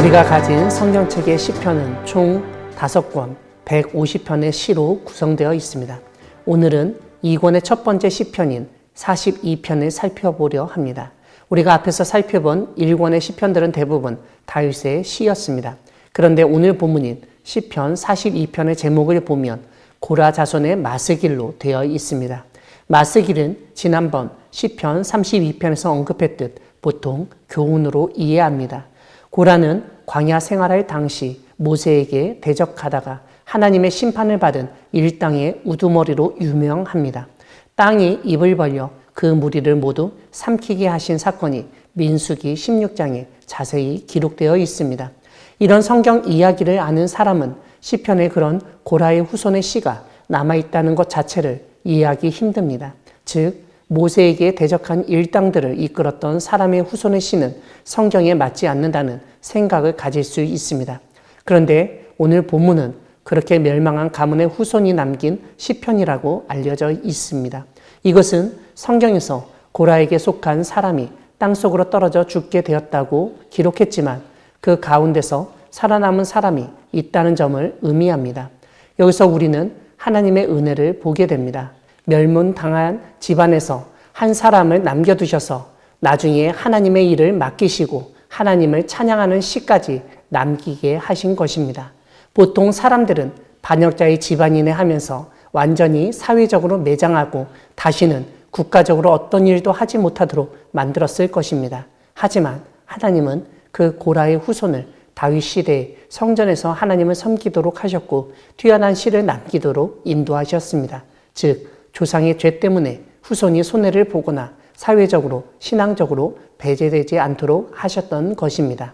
우리가 가진 성경책의 시편은 총 5권, 150편의 시로 구성되어 있습니다. 오늘은 이 권의 첫 번째 시편인 42편을 살펴보려 합니다. 우리가 앞에서 살펴본 1권의 시편들은 대부분 다윗의 시였습니다. 그런데 오늘 본문인 시편 42편의 제목을 보면 고라 자손의 마스길로 되어 있습니다. 마스길은 지난번 시편 32편에서 언급했듯 보통 교훈으로 이해합니다. 고라는 광야 생활할 당시 모세에게 대적하다가 하나님의 심판을 받은 일당의 우두머리로 유명합니다. 땅이 입을 벌려 그 무리를 모두 삼키게 하신 사건이 민수기 16장에 자세히 기록되어 있습니다. 이런 성경 이야기를 아는 사람은 시편의 그런 고라의 후손의 시가 남아있다는 것 자체를 이해하기 힘듭니다. 즉 모세에게 대적한 일당들을 이끌었던 사람의 후손의 시는 성경에 맞지 않는다는 생각을 가질 수 있습니다. 그런데 오늘 본문은 그렇게 멸망한 가문의 후손이 남긴 시편이라고 알려져 있습니다. 이것은 성경에서 고라에게 속한 사람이 땅속으로 떨어져 죽게 되었다고 기록했지만 그 가운데서 살아남은 사람이 있다는 점을 의미합니다. 여기서 우리는 하나님의 은혜를 보게 됩니다. 멸문당한 집안에서 한 사람을 남겨두셔서 나중에 하나님의 일을 맡기시고 하나님을 찬양하는 시까지 남기게 하신 것입니다. 보통 사람들은 반역자의 집안이네 하면서 완전히 사회적으로 매장하고 다시는 국가적으로 어떤 일도 하지 못하도록 만들었을 것입니다. 하지만 하나님은 그 고라의 후손을 다윗 시대에 성전에서 하나님을 섬기도록 하셨고 뛰어난 시를 남기도록 인도하셨습니다. 즉 조상의 죄 때문에 후손이 손해를 보거나 사회적으로 신앙적으로 배제되지 않도록 하셨던 것입니다.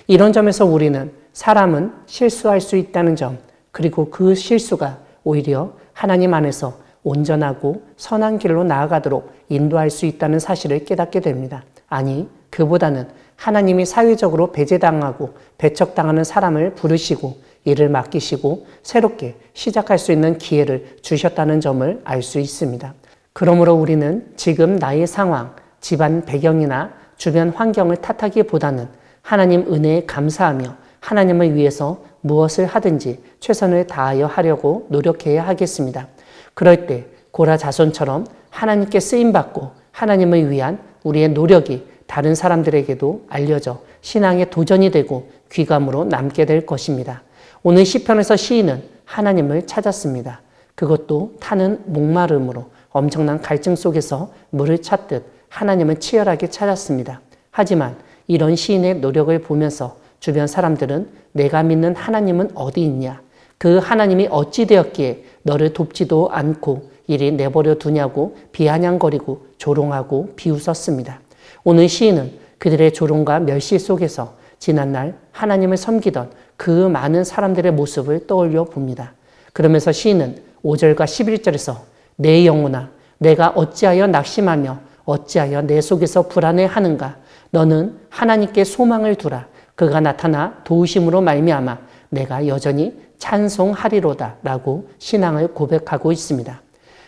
이런 점에서 우리는 사람은 실수할 수 있다는 점, 그리고 그 실수가 오히려 하나님 안에서 온전하고 선한 길로 나아가도록 인도할 수 있다는 사실을 깨닫게 됩니다. 아니, 그보다는 하나님이 사회적으로 배제당하고 배척당하는 사람을 부르시고 일을 맡기시고 새롭게 시작할 수 있는 기회를 주셨다는 점을 알 수 있습니다. 그러므로 우리는 지금 나의 상황, 집안 배경이나 주변 환경을 탓하기보다는 하나님 은혜에 감사하며 하나님을 위해서 무엇을 하든지 최선을 다하여 하려고 노력해야 하겠습니다. 그럴 때 고라 자손처럼 하나님께 쓰임받고 하나님을 위한 우리의 노력이 다른 사람들에게도 알려져 신앙의 도전이 되고 귀감으로 남게 될 것입니다. 오늘 시편에서 시인은 하나님을 찾았습니다. 그것도 타는 목마름으로 엄청난 갈증 속에서 물을 찾듯 하나님을 치열하게 찾았습니다. 하지만 이런 시인의 노력을 보면서 주변 사람들은 내가 믿는 하나님은 어디 있냐? 그 하나님이 어찌 되었기에 너를 돕지도 않고 이리 내버려 두냐고 비아냥거리고 조롱하고 비웃었습니다. 오늘 시인은 그들의 조롱과 멸시 속에서 지난날 하나님을 섬기던 그 많은 사람들의 모습을 떠올려 봅니다. 그러면서 시인은 5절과 11절에서 내 영혼아 내가 어찌하여 낙심하며 어찌하여 내 속에서 불안해하는가? 너는 하나님께 소망을 두라. 그가 나타나 도우심으로 말미암아 내가 여전히 찬송하리로다 라고 신앙을 고백하고 있습니다.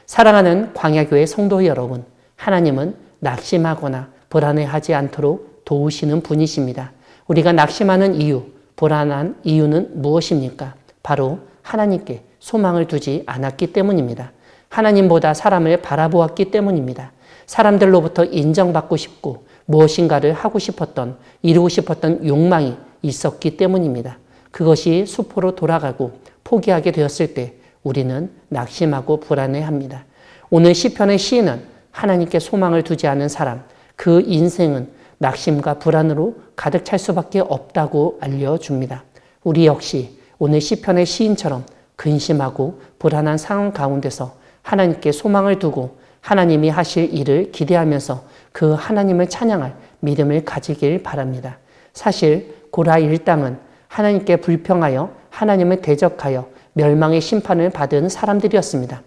사랑하는 광야교회 성도 여러분, 하나님은 낙심하거나 불안해하지 않도록 도우시는 분이십니다. 우리가 낙심하는 이유, 불안한 이유는 무엇입니까? 바로 하나님께 소망을 두지 않았기 때문입니다. 하나님보다 사람을 바라보았기 때문입니다. 사람들로부터 인정받고 싶고 무엇인가를 하고 싶었던, 이루고 싶었던 욕망이 있었기 때문입니다. 그것이 수포로 돌아가고 포기하게 되었을 때 우리는 낙심하고 불안해합니다. 오늘 시편의 시인은 하나님께 소망을 두지 않은 사람, 그 인생은 낙심과 불안으로 가득 찰 수밖에 없다고 알려줍니다. 우리 역시 오늘 시편의 시인처럼 근심하고 불안한 상황 가운데서 하나님께 소망을 두고 하나님이 하실 일을 기대하면서 그 하나님을 찬양할 믿음을 가지길 바랍니다. 사실 고라 일당은 하나님께 불평하여 하나님을 대적하여 멸망의 심판을 받은 사람들이었습니다.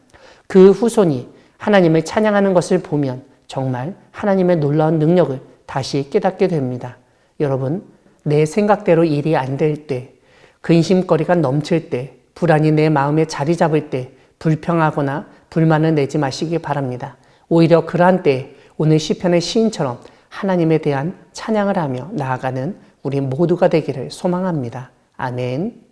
그 후손이 하나님을 찬양하는 것을 보면 정말 하나님의 놀라운 능력을 다시 깨닫게 됩니다. 여러분, 내 생각대로 일이 안 될 때, 근심거리가 넘칠 때, 불안이 내 마음에 자리 잡을 때 불평하거나 불만을 내지 마시기 바랍니다. 오히려 그러한 때에 오늘 시편의 시인처럼 하나님에 대한 찬양을 하며 나아가는 우리 모두가 되기를 소망합니다. 아멘.